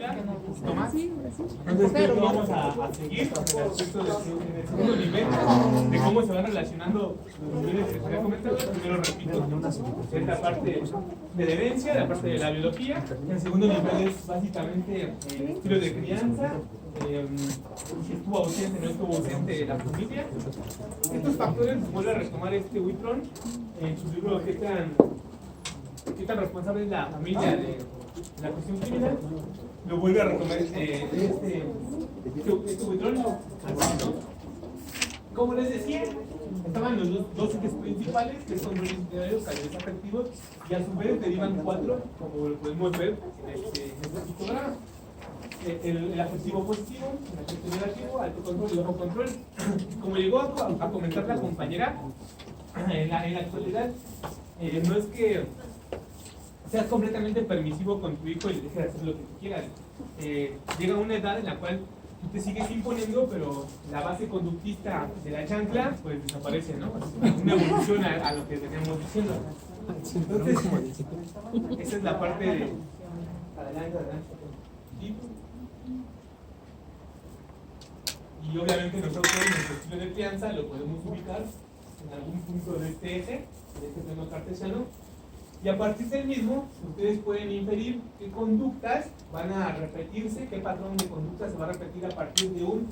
vida, Tomás. Entonces vamos a seguir en el aspecto del segundo nivel, de cómo se van relacionando los niveles que les había comentado. Primero repito, es la parte de la herencia, la parte de la biología. El segundo nivel es básicamente el estilo de crianza, si estuvo ausente o no estuvo ausente la familia. Estos factores, vuelve a retomar Whitron en su libro ¿Qué tan responsable es la familia de la cuestión criminal? Lo vuelve a retomar este Whitron. Como les decía, estaban los dos ejes principales, que son roles literarios, calidades afectivos, y a su vez derivan 4, como lo podemos ver en este pictograma. El afectivo positivo, el afectivo negativo, autocontrol y bajo control. Como llegó a comentar la compañera, en la actualidad no es que seas completamente permisivo con tu hijo y le dejes hacer lo que tú quieras. Llega una edad en la cual tú te sigues imponiendo, pero la base conductista de la chancla pues desaparece, ¿no? Una evolución a lo que veníamos diciendo. Entonces, esa es la parte de adelante. ¿Sí? Y obviamente nosotros en nuestro estilo de crianza lo podemos ubicar en algún punto de este eje, de este plano cartesiano, y a partir del mismo ustedes pueden inferir qué conductas van a repetirse, qué patrón de conducta se va a repetir a partir de un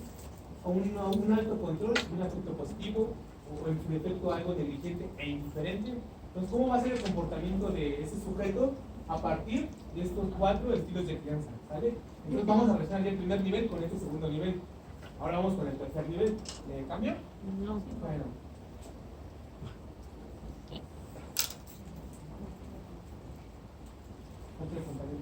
alto control, un aspecto positivo o en su defecto algo negligente e indiferente. Entonces, ¿cómo va a ser el comportamiento de ese sujeto a partir de estos 4 estilos de crianza? ¿Sale? Entonces vamos a relacionar ya el primer nivel con este segundo nivel. Ahora vamos con el tercer nivel. ¿Le cambio? No. Bueno. Otro compañero.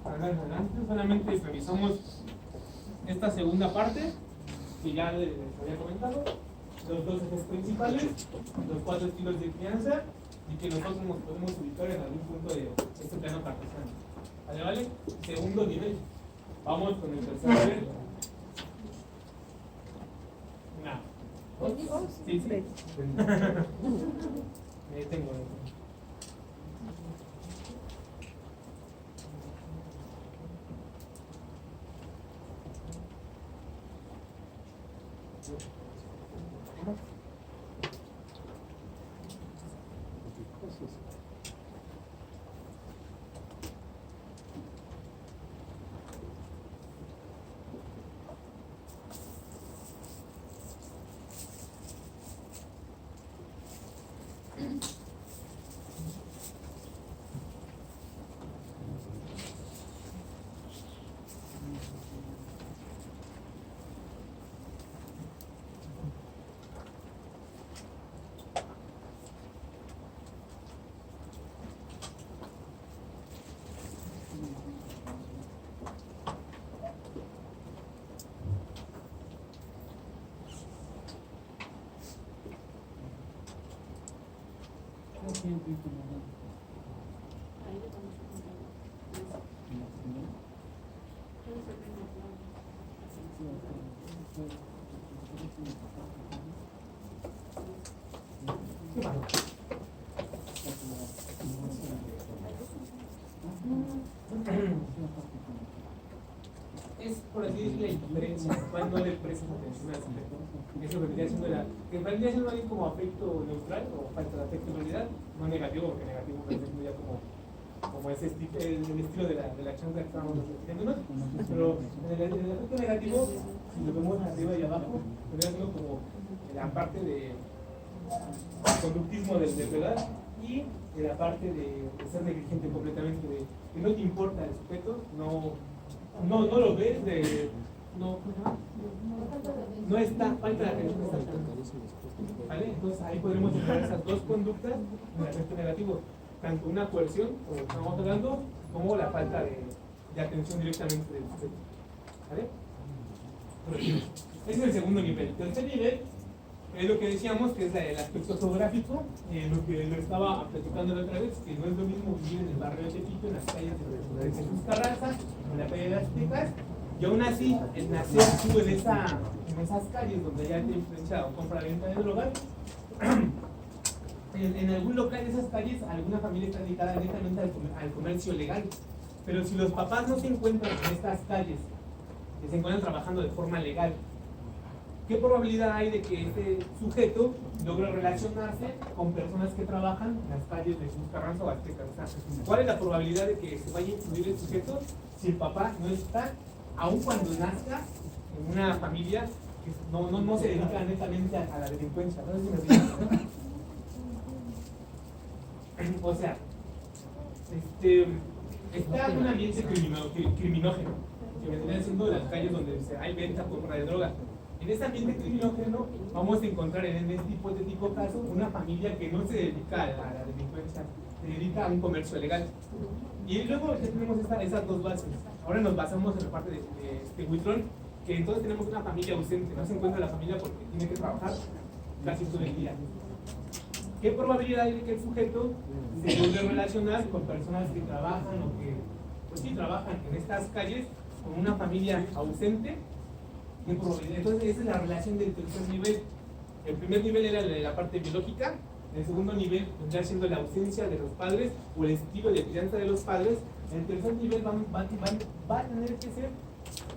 Adelante, solamente revisamos esta segunda parte que ya les había comentado, los 2 ejes principales, los 4 estilos de crianza y que nosotros nos podemos ubicar en algún punto de este plano cartesiano. ¿Vale? Segundo nivel. Vamos con el tercer nivel. Una, 2, sí. Me detengo. Es, por así decirlo, la indiferencia, cuando le prestas atención al aspecto. Eso vendría siendo que vendría siendo alguien como afecto neutral o falta de afecto en realidad, no negativo, porque negativo vendría siendo ya como ese el estilo de la chancla que estábamos refiriéndonos, pero en el afecto negativo, si lo vemos arriba y abajo, vendría siendo como la parte de conductismo de verdad y de la parte de ser negligente completamente, de que no te importa el sujeto, no lo ves, no está, falta de atención. ¿Vale? Entonces ahí podremos encontrar esas 2 conductas en el aspecto negativo, tanto una coerción, como estamos hablando, como la falta de atención directamente del sujeto. ¿Vale? Ese es el segundo nivel. El tercer nivel Es lo que decíamos, que es el aspecto geográfico, lo que lo estaba platicando la otra vez, que no es lo mismo vivir en el barrio de Tepito, en las calles de Jesús Carranza, en la calle de las Aztecas, y aún así, el nacer estuvo en esas calles donde ya hay influencia o compra-venta de drogas. En algún local de esas calles, alguna familia está dedicada netamente al comercio legal. Pero si los papás no se encuentran en estas calles, que se encuentran trabajando de forma legal, ¿qué probabilidad hay de que este sujeto logre relacionarse con personas que trabajan en las calles de Jesús Carranza o Aztecas? ¿Cuál es la probabilidad de que se vaya a incluir el sujeto si el papá no está, aun cuando nazca en una familia que no se dedica netamente a la delincuencia? No sé si me entienden. O sea, está en un ambiente criminógeno, que vendrían siendo las calles donde hay venta, compra de drogas. En ese ambiente criminógeno vamos a encontrar en este hipotético caso una familia que no se dedica a la delincuencia, se dedica a un comercio legal. Y luego ya tenemos esas dos bases. Ahora nos basamos en la parte de Huitrón, que entonces tenemos una familia ausente, no se encuentra la familia porque tiene que trabajar casi todo el día. ¿Qué probabilidad hay de que el sujeto se logre relacionar con personas que trabajan o que, pues sí, trabajan en estas calles con una familia ausente? ¿Qué probabilidad? Entonces, esa es la relación del tercer nivel. El primer nivel era la parte biológica, el segundo nivel vendría siendo la ausencia de los padres o el estilo de crianza de los padres. El tercer nivel va a tener que ser,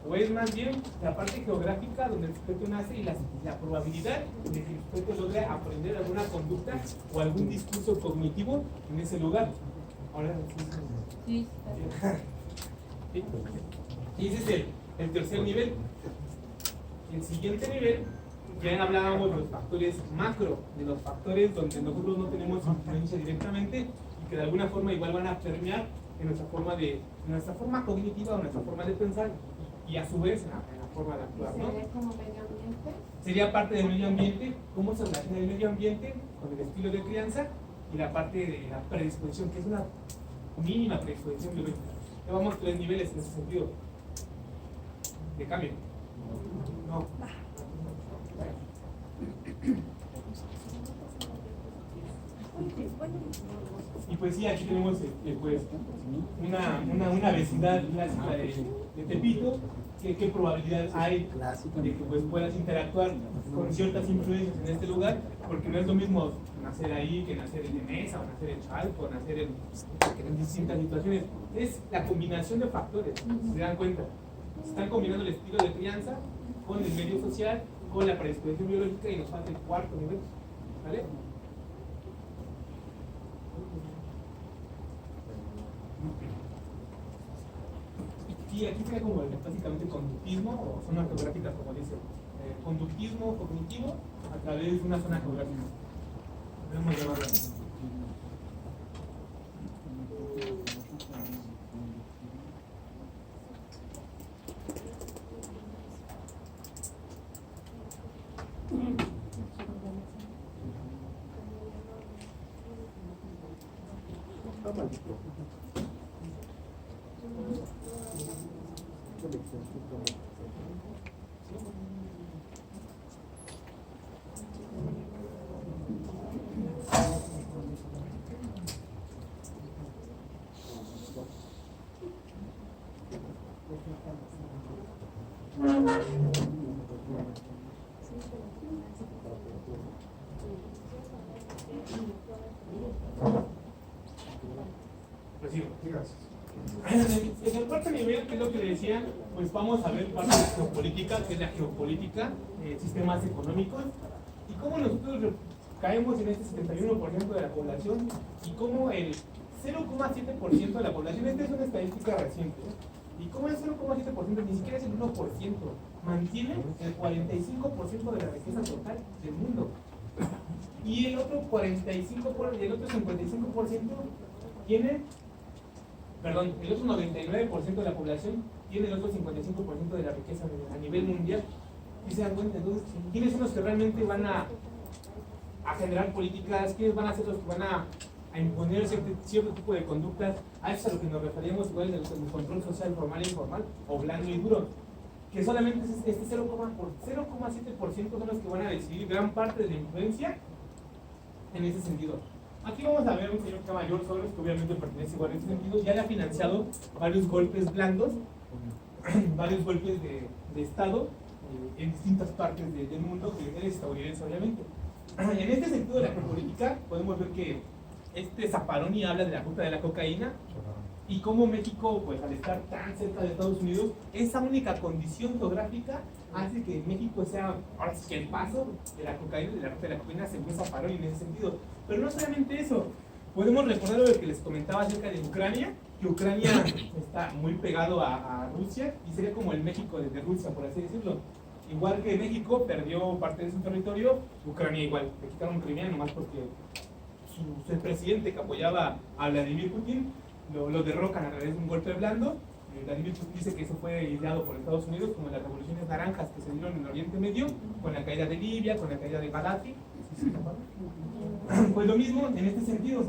o es más bien la parte geográfica donde el sujeto nace y la probabilidad de que el sujeto logre aprender alguna conducta o algún discurso cognitivo en ese lugar. Ahora sí. Y ese es el tercer nivel. El siguiente nivel, ya hablábamos de los factores macro, de los factores donde nosotros no tenemos influencia directamente y que de alguna forma igual van a permear en nuestra forma cognitiva o nuestra forma de pensar y a su vez en la forma de actuar, ¿no? ¿Sería como medio ambiente? Sería parte del medio ambiente, cómo se relaciona el medio ambiente con el estilo de crianza y la parte de la predisposición, que es una mínima predisposición biológica. Llevamos 3 niveles en ese sentido de cambio. No. Y pues sí, aquí tenemos pues, una vecindad clásica de Tepito. ¿Qué probabilidad hay de que pues, puedas interactuar con ciertas influencias en este lugar? Porque no es lo mismo nacer ahí que nacer en Mesa, o nacer en Chalco, o nacer en distintas situaciones. Es la combinación de factores, ¿se dan cuenta? Se están combinando el estilo de crianza con el medio social, con la predisposición biológica y nos falta el cuarto nivel, ¿vale? Y aquí sería como básicamente conductismo o zona geográfica, como dice, conductismo cognitivo a través de una zona geográfica. Podemos llamarlo así. En el cuarto nivel, que es lo que decía, pues vamos a ver parte de geopolítica, que es la geopolítica, sistemas económicos, y cómo nosotros caemos en este 71% de la población, y cómo el 0,7% de la población, esta es una estadística reciente, y cómo el 0,7% ni siquiera es el 1%, mantiene el 45% de la riqueza total del mundo, y el otro 45%, y el otro 55% tiene, perdón, el otro 99% de la población tiene el otro 55% de la riqueza a nivel mundial. Y se dan cuenta, entonces, ¿quiénes son los que realmente van a generar políticas? ¿Quiénes van a ser los que van a imponer cierto tipo de conductas? A eso es a lo que nos referíamos igual en el control social formal e informal, o blando y duro. que solamente este 0,7% son los que van a decidir gran parte de la influencia en ese sentido. Aquí vamos a ver un señor que se llama George Soros, que obviamente pertenece igual en ese sentido, ya le ha financiado varios golpes blandos, varios golpes de Estado en distintas partes del mundo, que es estadounidense obviamente. En este sentido de la geopolítica podemos ver que Zaffaroni habla de la ruta de la cocaína y cómo México, pues al estar tan cerca de Estados Unidos, esa única condición geográfica hace que México sea, ahora sí que el paso de la cocaína, de la ruta de la cocaína, según Zaffaroni en ese sentido. Pero no solamente eso, podemos recordar lo que les comentaba acerca de Ucrania, que Ucrania está muy pegado a Rusia y sería como el México de Rusia, por así decirlo. Igual que México perdió parte de su territorio, Ucrania igual, le quitaron Crimea nomás porque el presidente que apoyaba a Vladimir Putin lo derrocan a través de un golpe blando. Vladimir Putin dice que eso fue ideado por Estados Unidos, como las revoluciones naranjas que se dieron en el Oriente Medio, con la caída de Libia, con la caída de Gaddafi. Pues lo mismo en este sentido.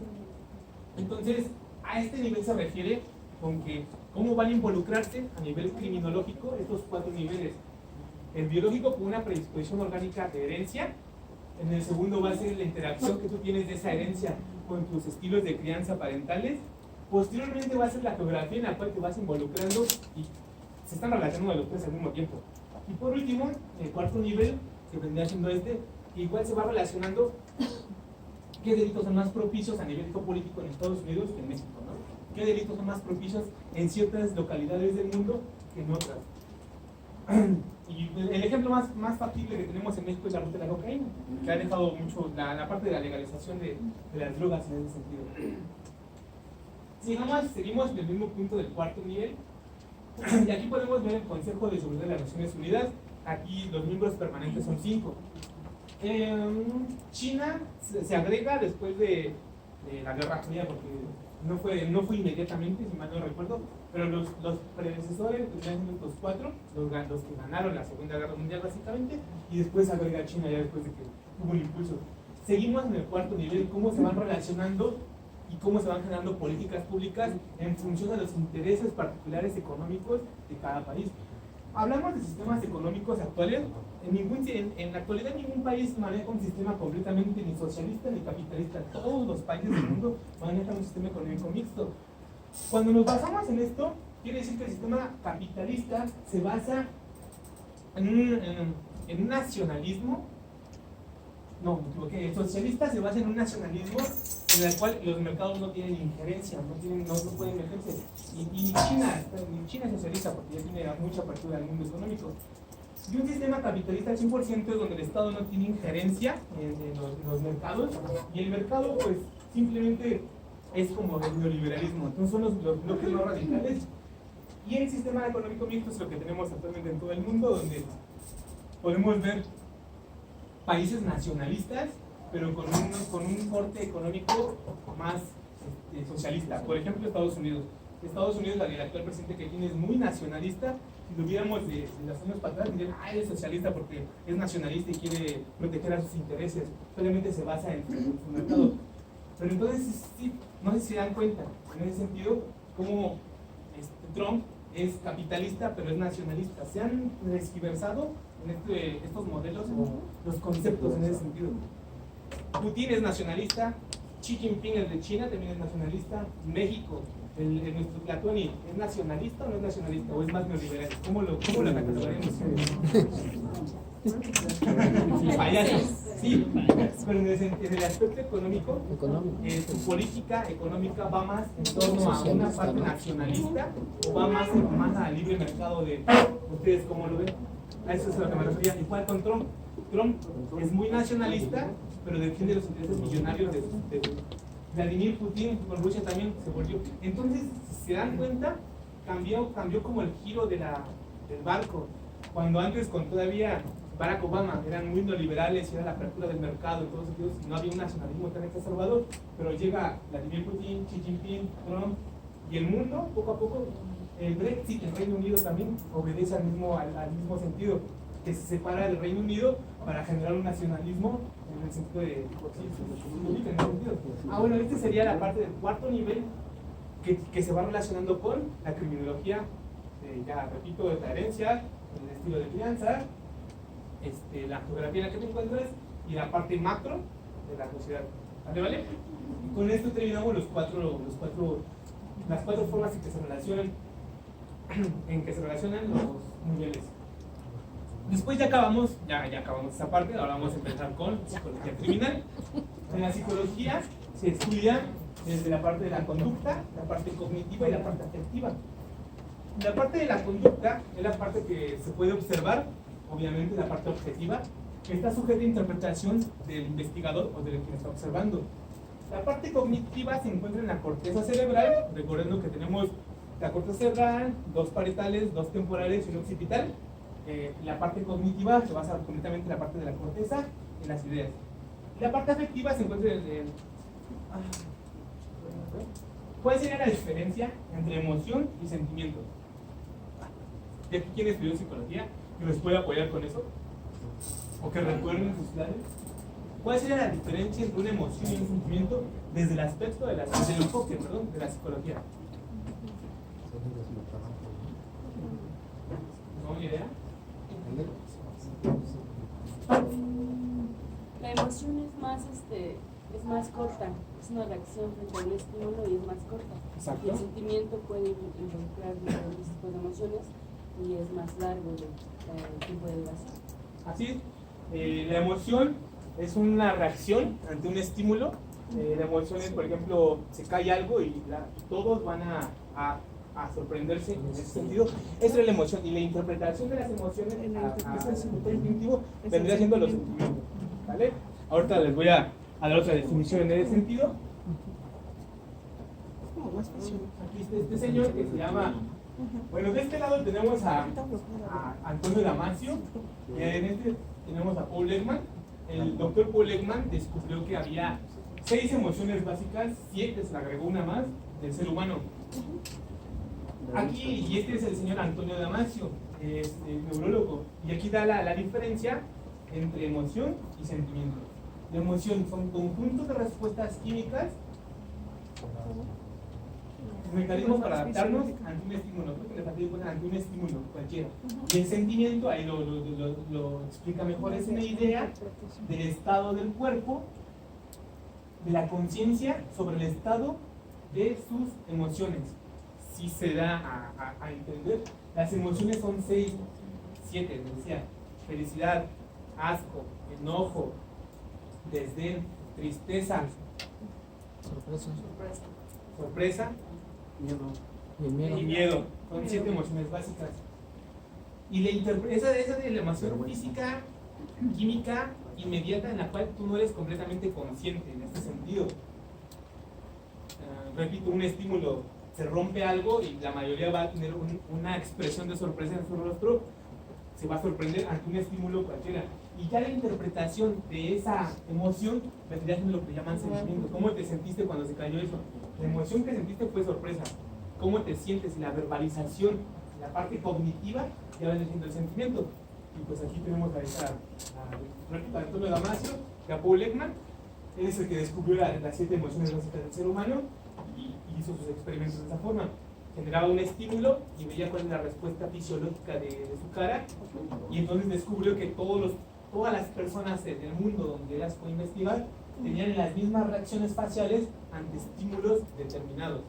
Entonces, a este nivel se refiere con que cómo van a involucrarse a nivel criminológico estos 4 niveles. El biológico con una predisposición orgánica de herencia. En el segundo va a ser la interacción que tú tienes de esa herencia con tus estilos de crianza parentales. Posteriormente va a ser la geografía en la cual te vas involucrando y se están relacionando los 3 al mismo tiempo. Y por último, el 4º nivel, que vendría siendo igual se va relacionando qué delitos son más propicios a nivel geopolítico en Estados Unidos que en México, ¿no? Qué delitos son más propicios en ciertas localidades del mundo que en otras. Y el ejemplo más factible que tenemos en México es la ruta de la cocaína, que ha dejado mucho la parte de la legalización de las drogas en ese sentido. Seguimos en el mismo punto del 4º nivel, y aquí podemos ver el Consejo de Seguridad de las Naciones Unidas. Aquí los miembros permanentes son 5. China se agrega después de la Guerra Fría, porque no fue inmediatamente, si mal no recuerdo, pero los predecesores tenían estos 4, los que ganaron la Segunda Guerra Mundial básicamente, y después agrega China ya después de que hubo un impulso. Seguimos en el 4º nivel, cómo se van relacionando y cómo se van generando políticas públicas en función de los intereses particulares económicos de cada país. Hablamos de sistemas económicos actuales. En la actualidad ningún país maneja un sistema completamente ni socialista ni capitalista. Todos los países del mundo manejan un sistema económico mixto. Cuando nos basamos en esto, quiere decir que el sistema capitalista se basa en un nacionalismo. No, me equivoqué. El socialista se basa en un nacionalismo en el cual los mercados no tienen injerencia, no pueden meterse. Y China es socialista porque ya tiene mucha apertura al mundo económico. Y un sistema capitalista al 100% es donde el Estado no tiene injerencia en los mercados, y el mercado pues simplemente es como el neoliberalismo. Entonces son los bloques no radicales, y el sistema económico mixto es lo que tenemos actualmente en todo el mundo, donde podemos ver países nacionalistas pero con un corte económico más socialista. Por ejemplo, Estados Unidos. Estados Unidos, el actual presidente que tiene es muy nacionalista. Si lo viéramos de los años para atrás, dirían, es socialista porque es nacionalista y quiere proteger a sus intereses. Solamente se basa en su mercado. Pero entonces, sí, no sé si se dan cuenta, en ese sentido, cómo Trump es capitalista, pero es nacionalista. Se han resquiversado en estos modelos o los conceptos en ese sentido. Putin es nacionalista, Xi Jinping, el de China, también es nacionalista. México, nuestro Platoni, ¿es nacionalista o no es nacionalista? ¿O es más neoliberal? ¿Cómo lo catalogaríamos? Payaso, sí, pero en el aspecto económico, su política económica va más en torno a una parte nacionalista, o va más al libre mercado de ustedes, ¿cómo lo ven? A eso es a lo que me refería. Igual con Trump. Trump es muy nacionalista, pero defiende los intereses millonarios de Vladimir Putin. Con Rusia también se volvió. Entonces, si se dan cuenta, cambió como el giro del barco. Cuando antes, con todavía Barack Obama, eran muy neoliberales y era la apertura del mercado en todos sentidos, y no había un nacionalismo tan exacerbado, pero llega Vladimir Putin, Xi Jinping, Trump, y el mundo, poco a poco, el Brexit, el Reino Unido también obedece al mismo sentido, que se separa del Reino Unido para generar un nacionalismo en el sentido de bueno, esta sería la parte del 4º nivel que se va relacionando con la criminología, ya repito, de la herencia, el estilo de crianza, la geografía en la que te encuentras y la parte macro de la sociedad. ¿Vale? Y con esto terminamos las cuatro formas en que se relacionan los niveles. Después ya acabamos esa parte, ahora vamos a empezar con psicología criminal. En la psicología se estudia desde la parte de la conducta, la parte cognitiva y la parte afectiva. La parte de la conducta es la parte que se puede observar, obviamente la parte objetiva, que está sujeta a interpretación del investigador o de quien está observando. La parte cognitiva se encuentra en la corteza cerebral, recordando que tenemos la corteza cerebral, dos parietales, dos temporales y un occipital. La parte cognitiva se basa completamente en la parte de la corteza, en las ideas. Y la parte afectiva se encuentra ¿cuál sería la diferencia entre emoción y sentimiento? ¿De aquí quién estudió psicología? ¿Que nos puede apoyar con eso? ¿O que recuerden sus clases? ¿Cuál sería la diferencia entre una emoción y un sentimiento desde el aspecto desde el enfoque, de la psicología? ¿No hay idea? La emoción es más corta, es una reacción frente a un estímulo y es más corta. Exacto. Y el sentimiento puede involucrar diferentes tipos de emociones y es más largo el tiempo de duración. Así es. La emoción es una reacción ante un estímulo. La emoción es, por ejemplo, se cae algo y todos van a sorprenderse en ese sentido. Esa es la emoción. Y la interpretación de las emociones ese sentido instintivo vendría siendo los sentimientos. ¿Vale? Ahorita les voy a dar otra definición en ese sentido. Aquí está este señor que se llama... Bueno, de este lado tenemos a Antonio Damasio y en este tenemos a Paul Ekman. El doctor Paul Ekman descubrió que había 6 emociones básicas, 7 se le agregó una más, del ser humano. Aquí, y este es el señor Antonio Damasio, es neurólogo, y aquí da la diferencia entre emoción y sentimiento. La emoción son conjuntos de respuestas químicas, mecanismos para adaptarnos ante un estímulo, ante un estímulo cualquiera. Y el sentimiento, ahí lo explica mejor, es una idea del estado del cuerpo, de la conciencia sobre el estado de sus emociones. Si se da a entender, las emociones son 6, 7, decía: felicidad, asco, enojo, desdén, tristeza, sorpresa y miedo. Son 7 emociones básicas. Y esa es la emoción física, química, inmediata, en la cual tú no eres completamente consciente en este sentido. Repito, un estímulo, se rompe algo y la mayoría va a tener una expresión de sorpresa en su rostro, se va a sorprender ante un estímulo cualquiera. Y ya la interpretación de esa emoción vendría siendo lo que llaman sentimiento. ¿Cómo te sentiste cuando se cayó eso? La emoción que sentiste fue sorpresa. ¿Cómo te sientes? La verbalización, la parte cognitiva, ya viene siendo el sentimiento. Y pues aquí tenemos a Antonio Damasio, que a Paul Ekman. Él es el que descubrió las 7 emociones básicas del ser humano y hizo sus experimentos de esa forma. Generaba un estímulo y veía cuál es la respuesta fisiológica de su cara, y entonces descubrió que todas las personas en el mundo donde él las fue a investigar tenían las mismas reacciones faciales ante estímulos determinados.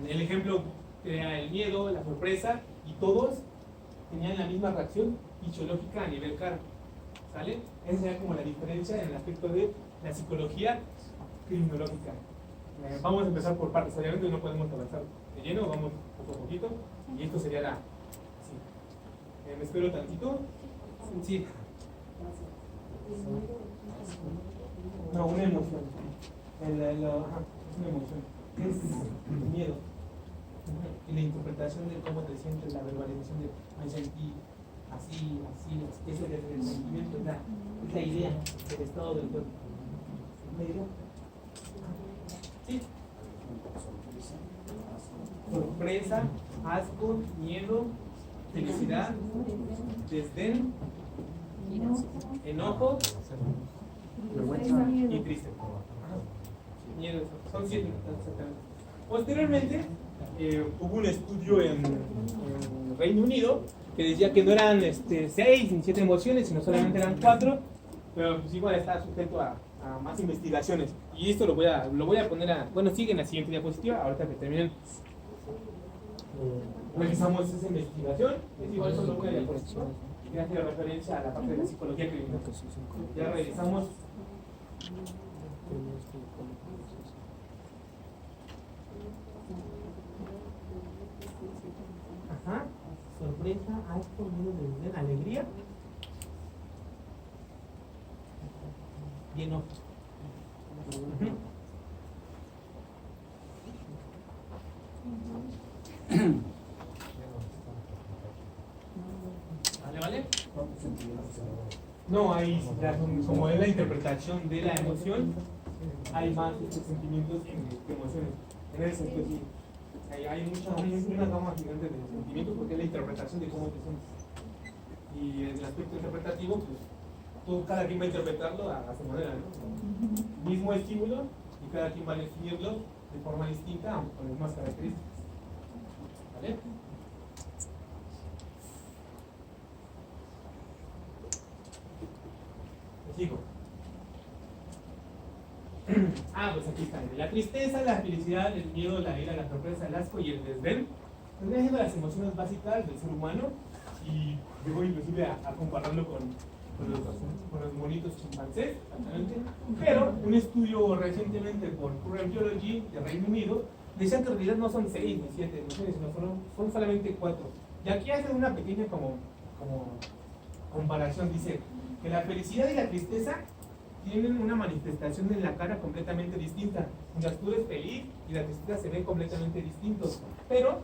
El ejemplo era el miedo, la sorpresa, y todos tenían la misma reacción fisiológica a nivel cara. ¿Sale? Esa sería como la diferencia en el aspecto de la psicología criminológica. Vamos a empezar por partes, obviamente no podemos avanzar de lleno, vamos poco a poquito, y esto sería la... Sí. ¿Me espero tantito? Sí. No, una emoción. Es una emoción. Es miedo. Y la interpretación de cómo te sientes, la verbalización de me sentí así, eso es el sentimiento, es la idea del estado del cuerpo. ¿Me idea? Sí. Sorpresa, asco, miedo, felicidad, desdén, enojo y triste. Miedo, son 7 exactamente. Posteriormente hubo un estudio en Reino Unido, que decía que no eran 6 ni 7 emociones, sino solamente eran 4, pero pues igual está sujeto a más investigaciones. Y esto lo voy a poner bueno, sigue en la siguiente diapositiva, ahorita que terminen. Revisamos esa investigación, es igual solo una diapositiva, que hace referencia a la parte de la psicología criminal. Ya revisamos. Ajá, sorpresa, asco, miedo, desdén, alegría. Bien, no. ¿Vale? No, hay, como es la interpretación de la emoción, hay más sentimientos que emociones. En ese sentido, sí. Hay una gama gigante de sentimientos porque es la interpretación de cómo te sientes. Y en el aspecto interpretativo, pues cada quien va a interpretarlo a su manera, ¿no? Mismo estímulo y cada quien va a definirlo de forma distinta, aunque con las mismas características. ¿Vale? Sigo. Pues aquí están. La tristeza, la felicidad, el miedo, la ira, la sorpresa, el asco y el desdén vendrían siendo las emociones básicas del ser humano, y llego inclusive a compararlo con los monitos chimpancés, exactamente. Pero un estudio recientemente por Current Biology de Reino Unido decía que en realidad no son 6 ni 7 emociones, sino son solamente 4. Y aquí hacen una pequeña como comparación. Dice que la felicidad y la tristeza tienen una manifestación en la cara completamente distinta. Mientras tú eres feliz y la tristeza se ven completamente distintos. Pero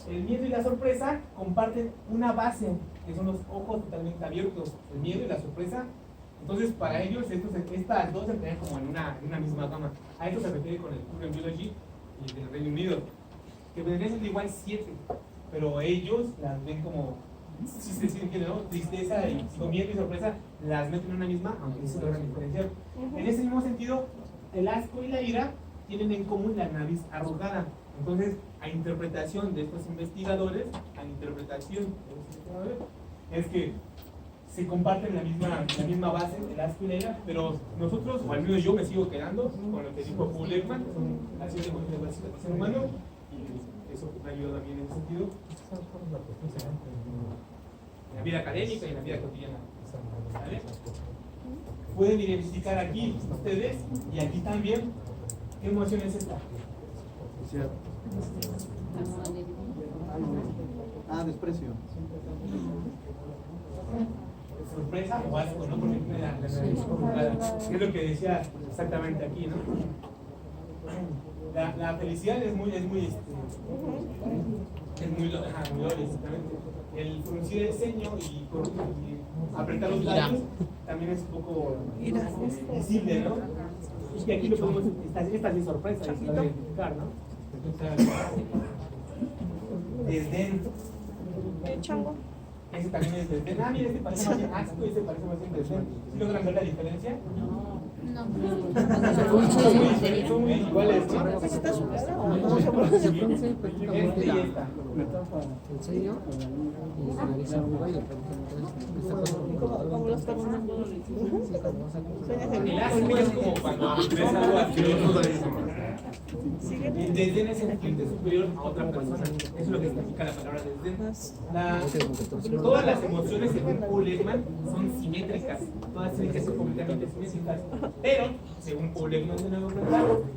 el miedo y la sorpresa comparten una base, que son los ojos totalmente abiertos. El miedo y la sorpresa. Entonces, para ellos, estas dos se ven como en una misma gama. A esto se refiere con el Current Biology y del Reino Unido, que vendrían siendo igual 7, pero ellos las ven como, si se sienten, ¿no? Tristeza y miedo y sorpresa, las meten en una misma, aunque sí se logran diferenciar. En ese mismo sentido, el asco y la ira tienen en común la nariz arrugada. Entonces, a interpretación de estos investigadores, es que se comparten la misma base, el asco y la ira, pero nosotros, o al menos yo me sigo quedando con lo que dijo Paul Ekman, que son las 7 emociones básicas del ser humano, y eso me ayuda también en ese sentido, en la vida académica y en la vida cotidiana. ¿Vale? Pueden identificar aquí ustedes, y aquí también, ¿qué emoción es esta? Desprecio. Sorpresa o asco, ¿no? Porque tiene la nariz arrugada. Es lo que decía exactamente aquí, ¿no? La felicidad es muy loable, exactamente. El fruncir el ceño y apretar los labios también es un poco visible, ¿no? Y aquí lo podemos, esta sí es sorpresa, y se va a identificar, ¿no? Desdén. El chango. Ese también es desdén. Mira, este parece más bien asco y ese parece más bien desdén. ¿Sí logran ver la diferencia? No. Son muy iguales, ¿no? ¿Está su cara o Este y esta. ¿En serio? Y la nariz arruga y le como los personas? El asco es como cuando ves algo asqueroso. El desdén es sentirte superior a otra persona. Eso es lo que significa la palabra desdén. Todas las emociones, según Paul Ekman, son simétricas. Todas tienen que ser completamente simétricas. Pero, según Paul Ekman de nuevo,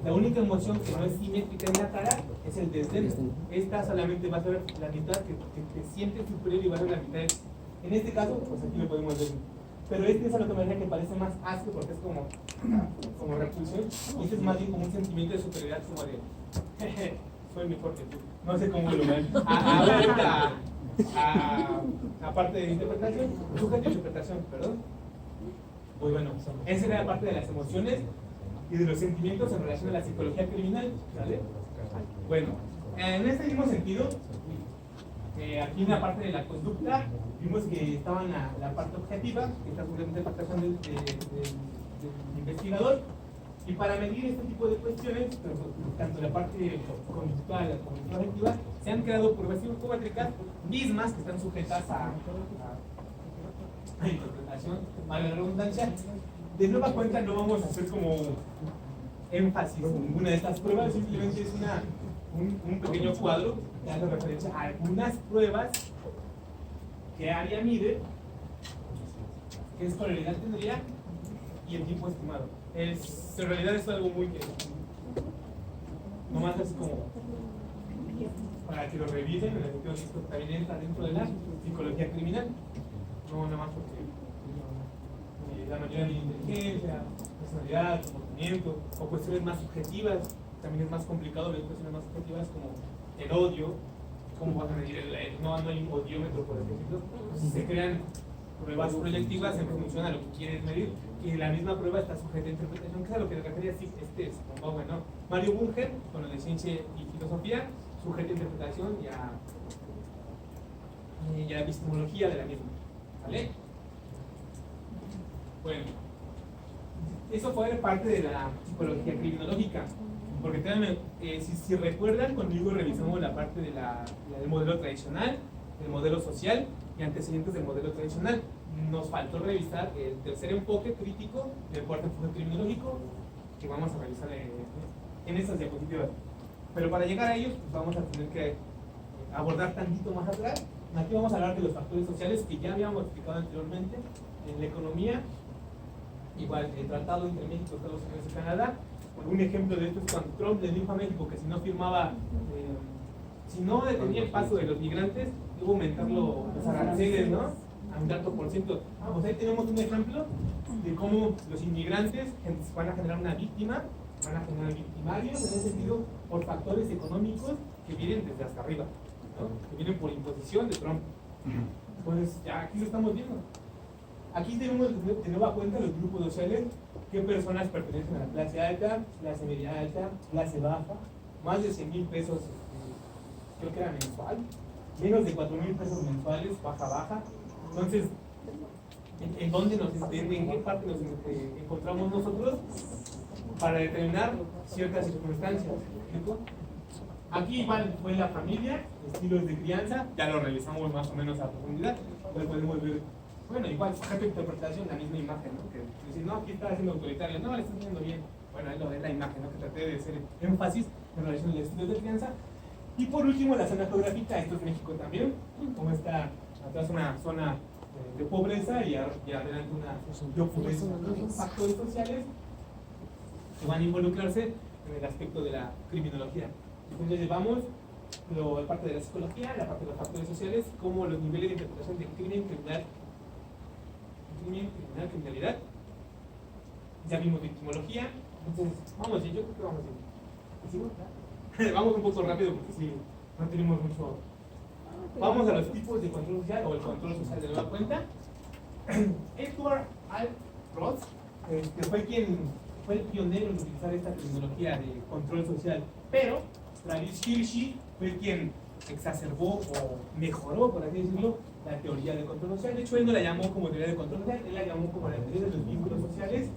la única emoción que no es simétrica en la cara es el desdén. Esta solamente va a ser la mitad que te sientes superior y va a ser la mitad. En este caso, pues aquí lo podemos ver. Pero este es a lo que me parece que parece más asco porque es como repulsión. Y este es más bien como un sentimiento de superioridad, como de jeje, soy mejor que tú. No sé cómo lo ven. Aparte de interpretación, sujeto de interpretación, perdón. Pues bueno, esa era la parte de las emociones y de los sentimientos en relación a la psicología criminal, ¿vale? Bueno, en este mismo sentido, aquí en la parte de la conducta, vimos que estaba en la parte objetiva, que está sobre la interpretación del investigador, Y para medir este tipo de cuestiones, tanto la parte conductual como la afectiva, se han creado pruebas psicométricas mismas que están sujetas a interpretación, a la redundancia. De nueva cuenta no vamos a hacer como énfasis en ninguna de estas pruebas, simplemente es un pequeño cuadro que hace referencia a algunas pruebas que área mide, qué escolaridad tendría y el tiempo estimado. En realidad es algo muy que nomás así como para que lo revisen, en el sentido de que esto también entra dentro de la psicología criminal, no nada más porque la mayoría de inteligencia, personalidad, comportamiento o cuestiones más subjetivas. También es más complicado ver cuestiones más subjetivas como el odio, cómo vas a medir no hay un odiómetro, por ejemplo. Se crean pruebas proyectivas en función a lo que quieres medir, y la misma prueba está sujeta a interpretación, que es a lo que le refería Mario Bunger, con lo de ciencia y filosofía, sujeta a interpretación y a la epistemología de la misma. ¿Vale? Bueno, eso fue parte de la psicología criminológica, porque créanme, si recuerdan, conmigo revisamos la parte del modelo tradicional, del modelo social y antecedentes del modelo tradicional. Nos faltó revisar el tercer enfoque crítico del cuarto enfoque criminológico, que vamos a revisar en estas diapositivas. Pero para llegar a ellos, pues vamos a tener que abordar tantito más atrás. Aquí vamos a hablar de los factores sociales que ya habíamos explicado anteriormente en la economía. Igual, el tratado entre México, Estados Unidos y Canadá. Un ejemplo de esto es cuando Trump le dijo a México que si no firmaba, si no detenía el paso de los migrantes, iba a aumentar los aranceles, ¿no? A un tanto por ciento. Pues ahí tenemos un ejemplo de cómo los inmigrantes van a generar una víctima, van a generar victimarios, en ese sentido, por factores económicos que vienen desde hasta arriba, ¿no? Que vienen por imposición de Trump. Pues ya aquí lo estamos viendo. Aquí tenemos de nueva cuenta los grupos sociales, qué personas pertenecen a la clase alta, clase media alta, clase baja, más de 100,000 pesos, creo que era mensual, menos de 4,000 pesos mensuales, baja. Entonces, ¿en dónde en qué parte nos encontramos nosotros para determinar ciertas circunstancias? ¿Explico? Aquí igual fue la familia, estilos de crianza, ya lo revisamos más o menos a profundidad, pues podemos ver. Bueno, igual, sujeto de interpretación, la misma imagen, ¿no? Que decir, no, aquí está haciendo autoritario, no, le estás viendo bien. Bueno, es la imagen, ¿no? Que traté de hacer énfasis en relación al estilo de crianza. Y por último, la zona geográfica, esto es México también, como está atrás una zona de pobreza y adelante una de opulencia. Son factores sociales que van a involucrarse en el aspecto de la criminología. Entonces llevamos la parte de la psicología, la parte de los factores sociales, como los niveles de interpretación de crimen, criminalidad. Ya vimos victimología. Entonces, vamos, yo creo que vamos bien. Vamos un poco rápido porque sí, no tenemos mucho. Vamos a los tipos de control social o el control social de nueva cuenta. Edward R. Ross, que fue el pionero en utilizar esta terminología de control social, pero Travis Hirschi fue quien exacerbó o mejoró, por así decirlo, la teoría de control social. De hecho, él no la llamó como teoría de control social, él la llamó como la teoría de los vínculos sociales,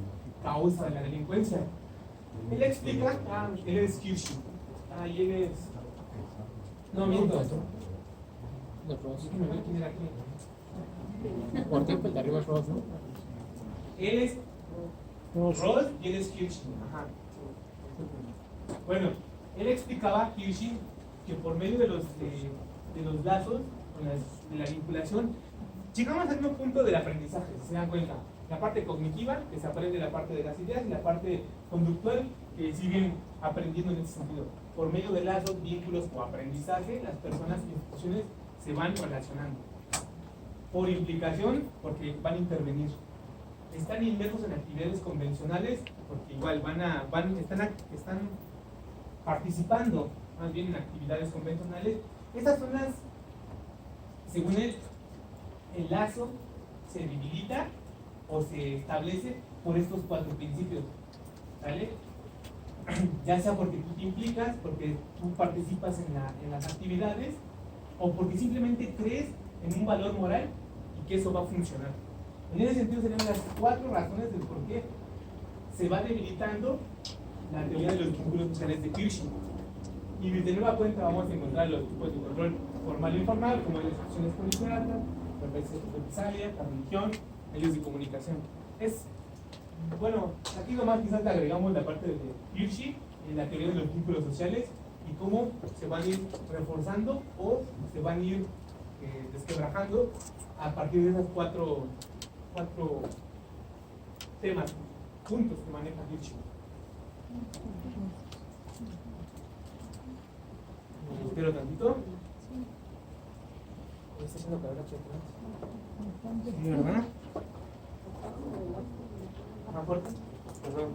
causa de la delincuencia. Él explica, él es Hirschi, y él es. No, miento. De Ross. Me voy a quién era aquí. Por tiempo el de arriba es Ross, ¿no? Él es Ross y él es Hirschi. Ajá. Bueno, él explicaba, Hirschi, que por medio de los lazos, de la vinculación, llegamos al mismo punto del aprendizaje, si se dan cuenta. La parte cognitiva, que se aprende la parte de las ideas, y la parte conductual, que siguen aprendiendo en ese sentido. Por medio de lazos, vínculos o aprendizaje, las personas y instituciones se van relacionando. Por implicación, porque van a intervenir. Están inmersos en actividades convencionales, porque igual están participando más bien en actividades convencionales. Estas son las, según él, el lazo se debilita o se establece por estos 4 principios, ¿vale? Ya sea porque tú te implicas, porque tú participas en las actividades, o porque simplemente crees en un valor moral y que eso va a funcionar. En ese sentido serían las 4 razones del por qué se va debilitando la teoría de los vínculos sociales de Kirchner. Y desde nueva cuenta vamos a encontrar los tipos de control formal e informal, como las acciones policiales, represalia, la religión, medios de comunicación. Bueno, aquí nomás quizás le agregamos la parte de Kirchner en la teoría de los vínculos sociales y cómo se van a ir reforzando o se van a ir desquebrajando a partir de esos cuatro temas, puntos que maneja Kirchner. Espero tantito. ¿Está haciendo calor aquí atrás? Sí, ¿verdad? Más fuerte. Perdón.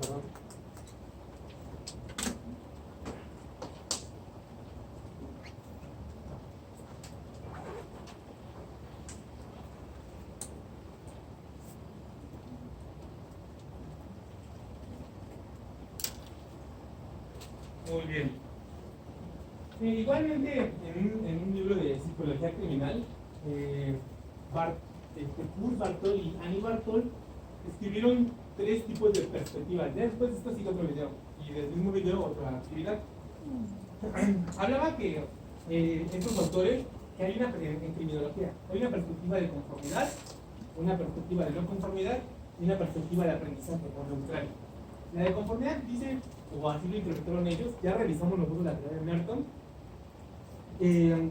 Muy bien. Igualmente, en un libro de psicología criminal, Kurt Bartol y Annie Bartol escribieron 3 tipos de perspectivas. Ya después esto sigue otro video, y del mismo video otra actividad. Hablaba que estos autores, que hay una, en criminología, hay una perspectiva de conformidad, una perspectiva de no conformidad y una perspectiva de aprendizaje o neutral. La de conformidad dice, o así lo interpretaron ellos, ya revisamos nosotros la teoría de Merton,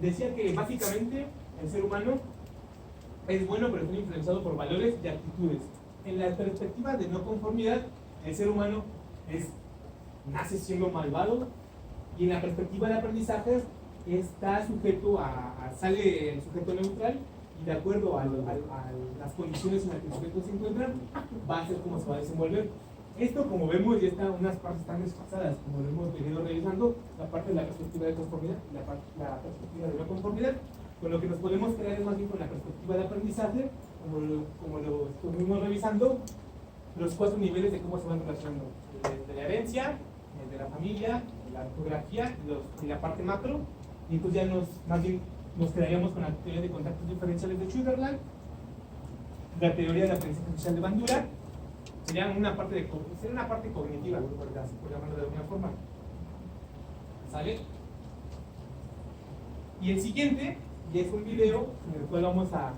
decía que básicamente el ser humano es bueno, pero está influenciado por valores y actitudes. En la perspectiva de no conformidad, el ser humano nace siendo malvado, y en la perspectiva de aprendizaje está sujeto sale el sujeto neutral, y de acuerdo a las condiciones en las que el sujeto se encuentra, va a ser como se va a desenvolver. Esto, como vemos, ya está, unas partes están desfasadas, como lo hemos venido revisando, la parte de la perspectiva de conformidad y la perspectiva de no conformidad. Con lo que nos podemos crear es más bien con la perspectiva de aprendizaje, como lo estuvimos revisando, los 4 niveles de cómo se van relacionando: de la herencia, de la familia, de la ortografía y la parte macro. Y entonces ya más bien nos quedaríamos con la teoría de contactos diferenciales de Sutherland, la teoría de aprendizaje social de Bandura. Sería una parte cognitiva, por llamarlo de alguna forma. ¿Sale? Y el siguiente, y es un video en el cual vamos a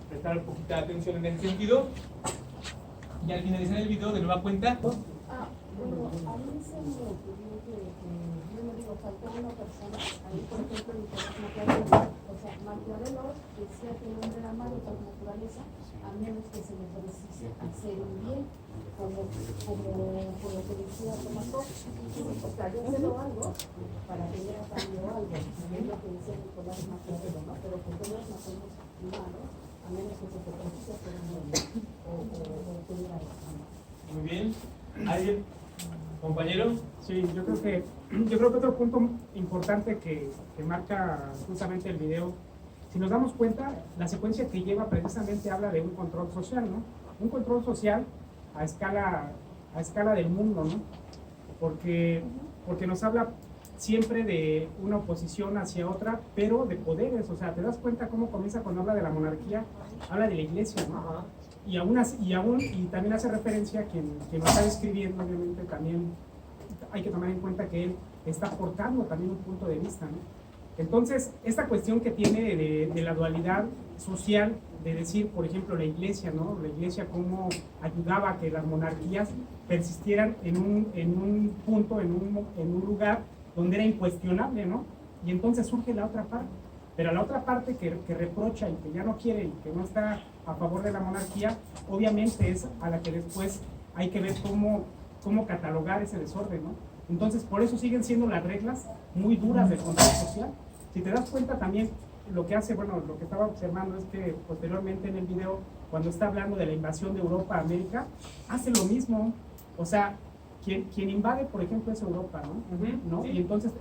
prestar un poquito de atención en ese sentido. Y al finalizar el video, de nueva cuenta. Bueno, a mí se me ocurrió que yo no digo, faltó una persona, ahí por ejemplo, o sea, Maquiavelo decía que el hombre era malo por naturaleza, a menos que se le precise hacer un bien, como lo que decía Tomás Hobbes. O sea, yo cedo algo para que yo cambie algo, es lo que decía Nicolás Maquiavelo, ¿no? Pero que todos nacemos humanos, a menos que se te precise hacer un bien, o pedir algo. Muy bien. ¿Alguien? ¿Compañero? Sí, yo creo que otro punto importante que marca justamente el video, si nos damos cuenta, la secuencia que lleva precisamente habla de un control social, ¿no? Un control social a escala del mundo, ¿no? Porque nos habla siempre de una oposición hacia otra, pero de poderes. O sea, te das cuenta cómo comienza cuando habla de la monarquía, habla de la iglesia, ¿no? Y también hace referencia a quien lo está describiendo, obviamente también hay que tomar en cuenta que él está aportando también un punto de vista, ¿no? Entonces, esta cuestión que tiene de la dualidad social, de decir, por ejemplo, la iglesia, ¿no? La iglesia cómo ayudaba a que las monarquías persistieran en un punto, en un lugar donde era incuestionable, ¿no? Y entonces surge la otra parte. Pero la otra parte que reprocha y que ya no quiere y que no está a favor de la monarquía, obviamente es a la que después hay que ver cómo catalogar ese desorden, ¿no? Entonces, por eso siguen siendo las reglas muy duras del control social. Si te das cuenta también, lo que estaba observando es que posteriormente en el video, cuando está hablando de la invasión de Europa a América, hace lo mismo. O sea, quien invade, por ejemplo, es Europa, ¿no? Sí. Y entonces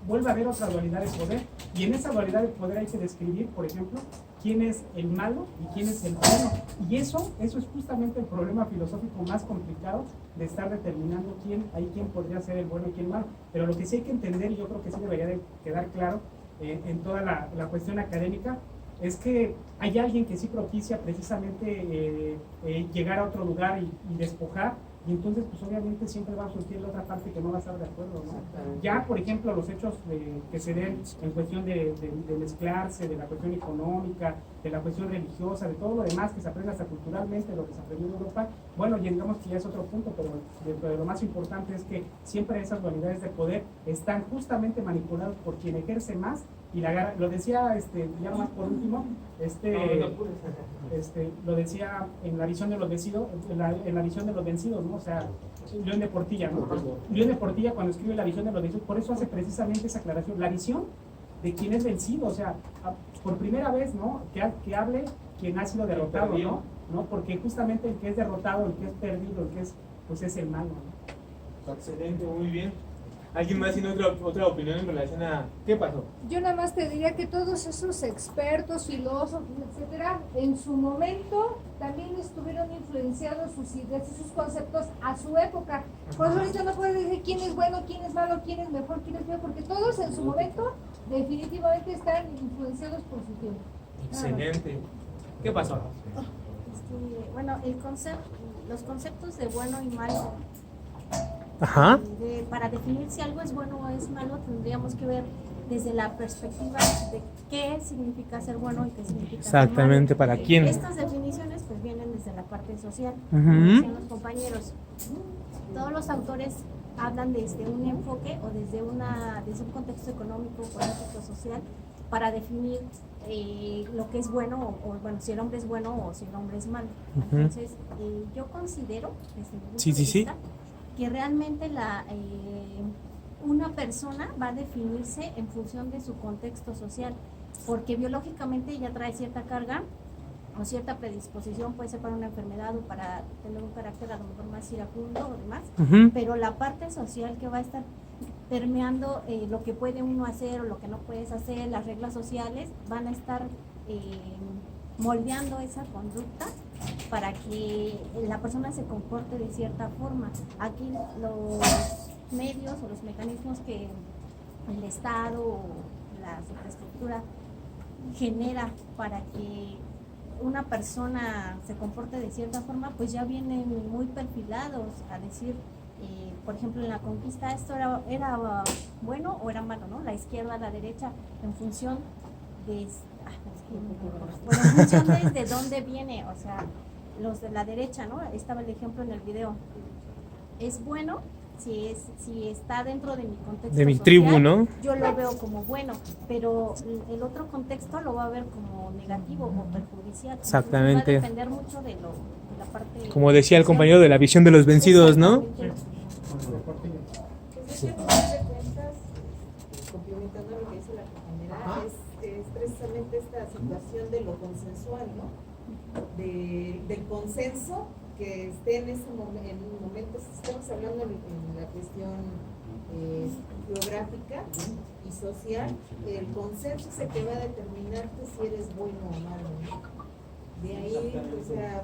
vuelve a haber otra dualidad de poder, y en esa dualidad de poder hay que describir, por ejemplo, quién es el malo y quién es el bueno. Y eso es justamente el problema filosófico más complicado de estar determinando quién podría ser el bueno y quién el malo. Pero lo que sí hay que entender, y yo creo que sí debería de quedar claro en toda la cuestión académica, es que hay alguien que sí propicia precisamente llegar a otro lugar y despojar y entonces pues obviamente siempre va a surgir la otra parte que no va a estar de acuerdo, ¿no? Ya, por ejemplo, los hechos que se den en cuestión de mezclarse, de la cuestión económica, de la cuestión religiosa, de todo lo demás que se aprende hasta culturalmente, lo que se aprendió en Europa, bueno, y digamos que ya es otro punto, pero dentro de lo más importante es que siempre esas dualidades de poder están justamente manipuladas por quien ejerce más y la agarra. Lo decía, ya nomás por último, lo decía en la visión de los vencidos, en la visión de los vencidos, ¿no? O sea, León de Portilla, ¿no? León de Portilla cuando escribe la visión de los vencidos, por eso hace precisamente esa aclaración, la visión de quien es vencido, o sea, por primera vez, ¿no? Que hable quien ha sido derrotado, ¿no? Porque justamente el que es derrotado, el que es perdido, el que es, pues es el malo, ¿no? Excelente, muy bien. ¿Alguien más tiene otra opinión en relación a qué pasó? Yo nada más te diría que todos esos expertos, filósofos, etcétera, en su momento también estuvieron influenciados sus ideas y sus conceptos a su época. Por eso ahorita no puedes decir quién es bueno, quién es malo, quién es mejor, quién es peor, porque todos en su momento definitivamente están influenciados por su tiempo. Excelente. ¿Qué pasó? Bueno, los conceptos de bueno y malo, Ajá. para definir si algo es bueno o es malo, tendríamos que ver desde la perspectiva de qué significa ser bueno y qué significa Exactamente, ser malo. ¿para quién? Estas definiciones pues vienen desde la parte social, Ujú. como decían los compañeros. Todos los autores hablan desde un enfoque o desde un contexto económico, político, social, para definir lo que es bueno o bueno, si el hombre es bueno o si el hombre es malo. Ujú. Entonces, yo considero, desde mi punto Sí, de sí, sí. vista, que realmente una persona va a definirse en función de su contexto social, porque biológicamente ya trae cierta carga o cierta predisposición, puede ser para una enfermedad o para tener un carácter a lo mejor más iracundo o demás, Ujú. pero la parte social que va a estar permeando lo que puede uno hacer o lo que no puedes hacer, las reglas sociales van a estar moldeando esa conducta para que la persona se comporte de cierta forma. Aquí los medios o los mecanismos que el Estado o la superestructura genera para que una persona se comporte de cierta forma, pues ya vienen muy perfilados a decir, por ejemplo, en la conquista esto era bueno o era malo, ¿no? La izquierda, la derecha, en función de desde dónde viene, o sea, los de la derecha, ¿no? Estaba el ejemplo en el video. Es bueno si está dentro de mi contexto De mi social, tribu, ¿no? yo lo veo como bueno, pero el otro contexto lo va a ver como negativo o perjudicial. Exactamente. Entonces, va a depender mucho de la parte. Como decía el compañero de la visión de los vencidos, ¿no? Exactamente. Pues es que, al final de cuentas, complementando lo que dice la compañera, es precisamente esta situación de lo consensual, ¿no? Del consenso que esté en ese momento, si estamos hablando en la cuestión geográfica y social, el consenso es el que va a determinarte si eres bueno o malo, ¿no? De ahí, o sea,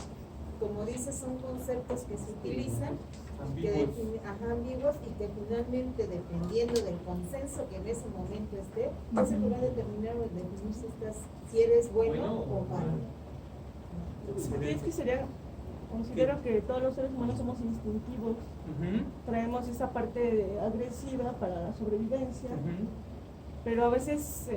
como dices, son conceptos que se utilizan ambiguos y que finalmente, dependiendo del consenso que en ese momento esté, es el que va a determinar o definir si eres bueno o malo. Es que considero que todos los seres humanos somos instintivos, traemos esa parte agresiva para la sobrevivencia, pero a veces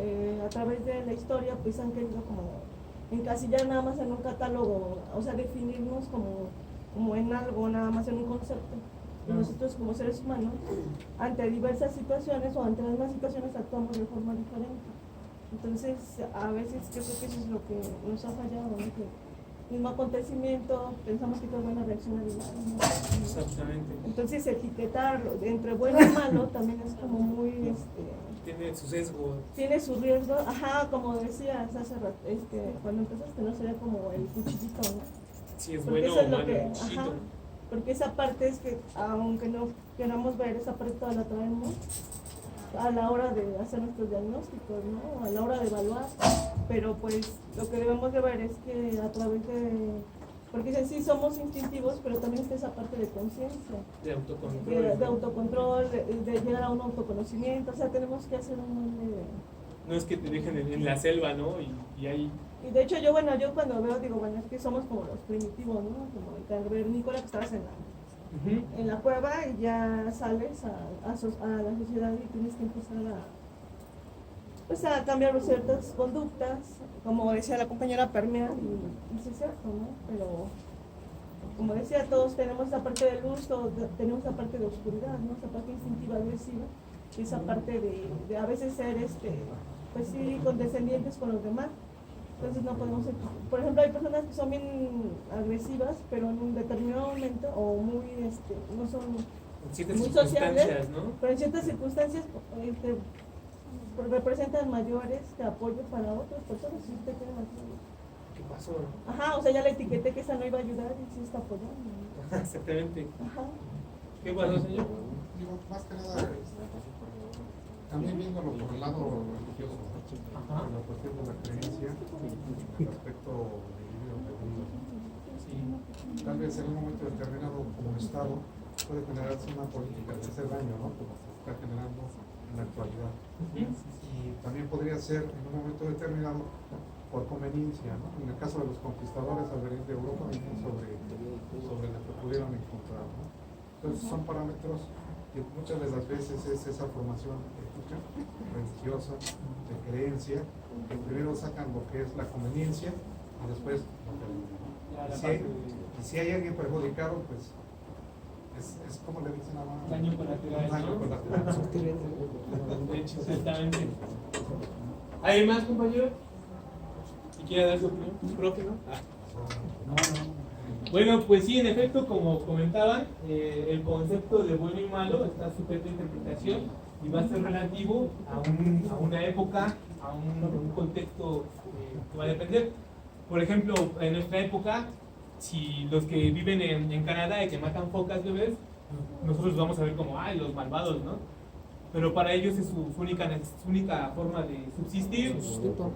a través de la historia pues han querido como encasillar nada más en un catálogo, o sea, definirnos como en algo, nada más en un concepto. Y nosotros como seres humanos, ante diversas situaciones o ante las mismas situaciones actuamos de forma diferente. Entonces, a veces yo creo que eso es lo que nos ha fallado, ¿no? Que el mismo acontecimiento, pensamos que todos van a reaccionar igual, ¿no? Exactamente. Entonces, etiquetarlo entre bueno y malo también es como muy... Tiene su sesgo. tiene su riesgo, como decías hace rato, cuando empezaste, no sería como el cuchillito, ¿no? Si es Porque bueno eso o es lo malo. que, el chito. porque esa parte es que, aunque no queramos ver, esa parte toda la traemos a la hora de hacer nuestros diagnósticos, ¿no? A la hora de evaluar, pero pues lo que debemos de ver es que a través de, porque dicen sí somos instintivos, pero también está esa parte de conciencia, De autocontrol. de autocontrol, de llegar a un autoconocimiento, o sea, tenemos que hacer No es que te dejen en la selva, ¿no? Y ahí. Y de hecho yo cuando veo digo, bueno, es que somos como los primitivos, ¿no? Como el cavernícola que estabas en en la cueva y ya sales a la sociedad y tienes que empezar pues a cambiar ciertas conductas, como decía la compañera, permear, y sí es cierto, ¿no? Pero como decía, todos tenemos esa parte de luz, todos tenemos esa parte de oscuridad, ¿no? Esa parte instintiva agresiva, y esa parte de a veces ser, pues sí, condescendientes con los demás. Entonces no podemos ser, por ejemplo, hay personas que son bien agresivas, pero en un determinado momento, o muy, no son muy sociables, ¿no? pero en ciertas circunstancias representan mayores apoyo para otras personas. Si usted tiene más... ¿Qué pasó? Ajá, o sea, ya le etiqueté que esa no iba a ayudar y sí está apoyando. Exactamente. Ajá. ¿Qué pasó, señor? Digo, más que nada, también viéndolo por el lado religioso, Ajá. por la cuestión de la creencia, el aspecto del libro de Dios. Sí. Tal vez en un momento determinado, como Estado, puede generarse una política de hacer daño, ¿no? Como se está generando en la actualidad. Y también podría ser en un momento determinado por conveniencia, ¿no? En el caso de los conquistadores al venir de Europa, vienen sobre lo que pudieron encontrar, ¿no? Entonces son parámetros que muchas de las veces es esa formación ética, religiosa, de creencia, que primero sacan lo que es la conveniencia y después lo que y si hay alguien perjudicado, pues es como le dicen a la Daño colateral. daño colateral. De hecho, exactamente. ¿Hay más, compañero? ¿Y quiere dar su opinión? Profe, ¿no? Bueno, pues sí, en efecto, como comentaban, el concepto de bueno y malo está sujeto a interpretación y va a ser relativo a una época, a un contexto que va a depender. Por ejemplo, en nuestra época, si los que viven en Canadá y que matan focas bebés, nosotros los vamos a ver como, ay, los malvados, ¿no? Pero para ellos es su única forma de subsistir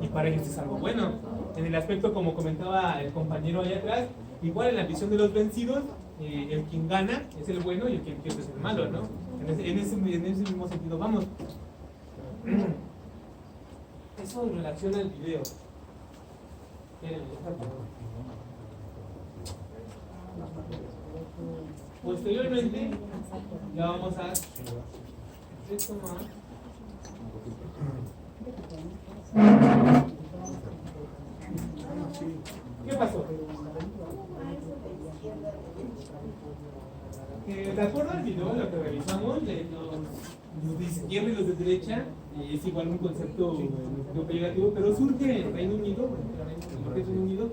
y para ellos es algo bueno. En el aspecto, como comentaba el compañero allá atrás, igual en la visión de los vencidos, el quien gana es el bueno y el quien pierde es el malo, ¿no? En ese mismo sentido vamos. Eso en relación al video. Posteriormente, ya vamos a retomar. ¿Qué pasó? De acuerdo al video, lo que revisamos, los de izquierda y los de derecha, es igual un concepto pegativo, pero surge en Reino Unido, en lo que es Reino Unido,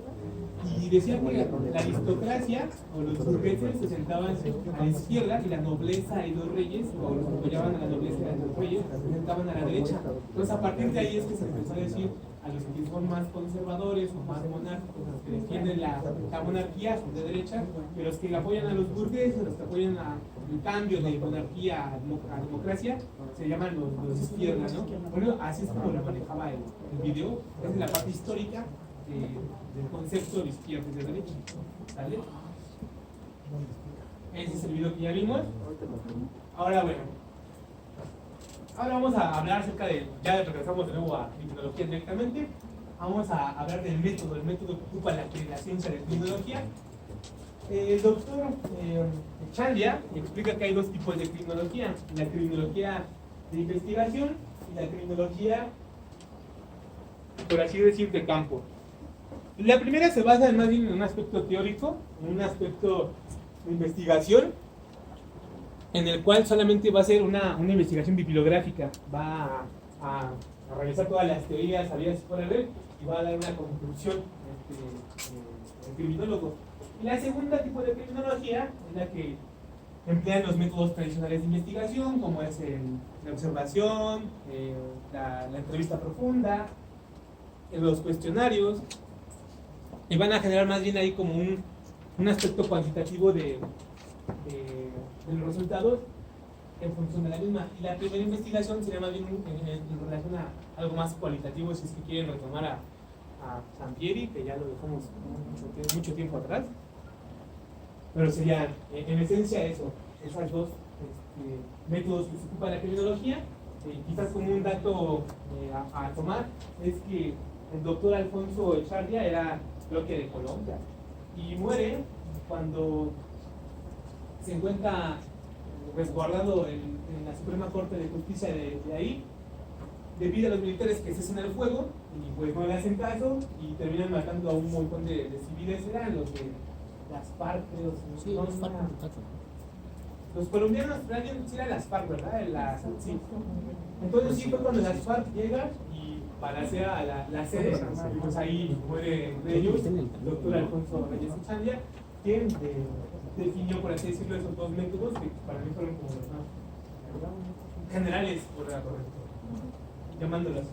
y decía que la aristocracia o los burgueses se sentaban a la izquierda y la nobleza y los reyes, o los que apoyaban a la nobleza y a los reyes, se sentaban a la derecha. Entonces, a partir de ahí es que se empezó a decir a los que son más conservadores o más monárquicos, los que defienden la monarquía son de derecha, y los que apoyan a los burgueses, los que apoyan el cambio de monarquía a democracia, se llaman los de izquierda, ¿no? Bueno, así es como lo manejaba el video, esa es la parte histórica del concepto de izquierda y de derecha, ¿sale? Ese es el video que ya vimos. Ahora, bueno, ahora vamos a hablar acerca de, ya regresamos de nuevo a criminología directamente, vamos a hablar del método, el método que ocupa la ciencia de criminología. El doctor Chandia explica que hay dos tipos de criminología, la criminología de investigación y la criminología, por así decir, de campo. La primera se basa más bien en un aspecto teórico, en un aspecto de investigación, en el cual solamente va a ser una investigación bibliográfica, va a realizar todas las teorías habidas por haber y va a dar una conclusión el criminólogo. Y la segunda tipo de criminología es la que emplean los métodos tradicionales de investigación, como es la observación, la entrevista profunda, los cuestionarios, y van a generar más bien ahí como un aspecto cuantitativo de los resultados en función de la misma. Y la primera investigación sería más bien en relación a algo más cualitativo, si es que quieren retomar a Sampieri, que ya lo dejamos mucho tiempo atrás. Pero sería, en esencia, esas dos métodos que se ocupa la criminología. Quizás como un dato a tomar es que el doctor Alfonso Echardia era, creo que de Colombia, y muere cuando se encuentra resguardado en la Suprema Corte de Justicia de ahí. Le pide a los militares que cesen el fuego y pues no le hacen caso y terminan matando a un montón de civiles. Eran los de las FARC, creo. Sí, no, los FARC. los colombianos, sí eran las FARC, ¿verdad? Sí. Entonces sí fue cuando las FARC llegan y balacea a la sede, y pues ahí muere de ellos, el doctor Alfonso Reyes Echandia, quien definió, por así decirlo, esos dos métodos que para mí fueron como los más generales, llamándolos.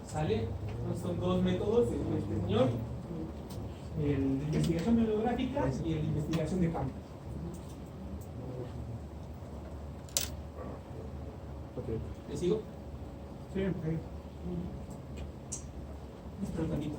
¿Sale? Entonces son dos métodos, este señor, el de investigación bibliográfica y el de investigación de campo. ¿Le sigo? Sí, sí. Espera un tantito.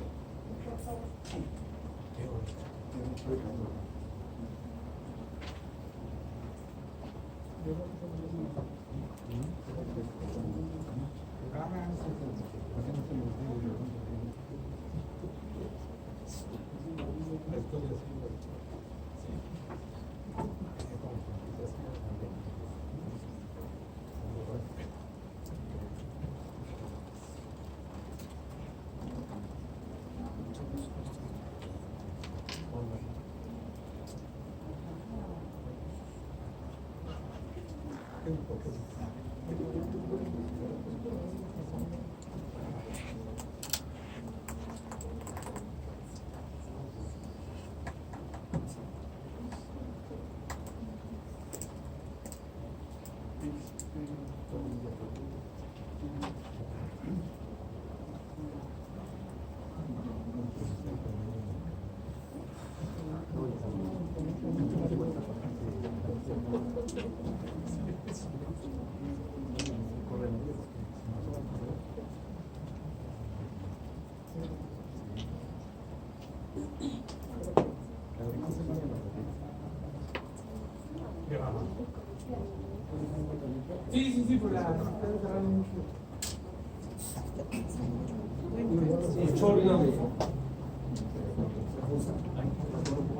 Sí, por la. El chorro.